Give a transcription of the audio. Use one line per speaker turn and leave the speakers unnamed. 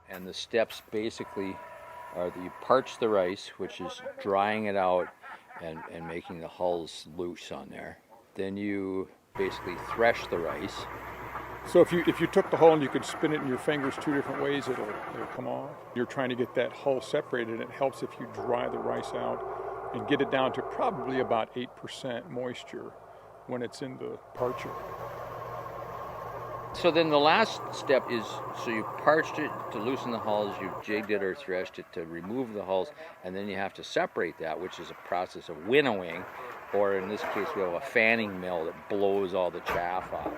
And the steps basically are that you parch the rice, which is drying it out and making the hulls loose on there. Then you basically thresh the rice.
So if you took the hull and you could spin it in your fingers 2 different ways, it'll come off. You're trying to get that hull separated, and it helps if you dry the rice out and get it down to probably about 8% moisture when it's in the parcher.
So then the last step is, so you parched it to loosen the hulls, you've jigged it or threshed it to remove the hulls, and then you have to separate that, which is a process of winnowing, or in this case we have a fanning mill that blows all the chaff off.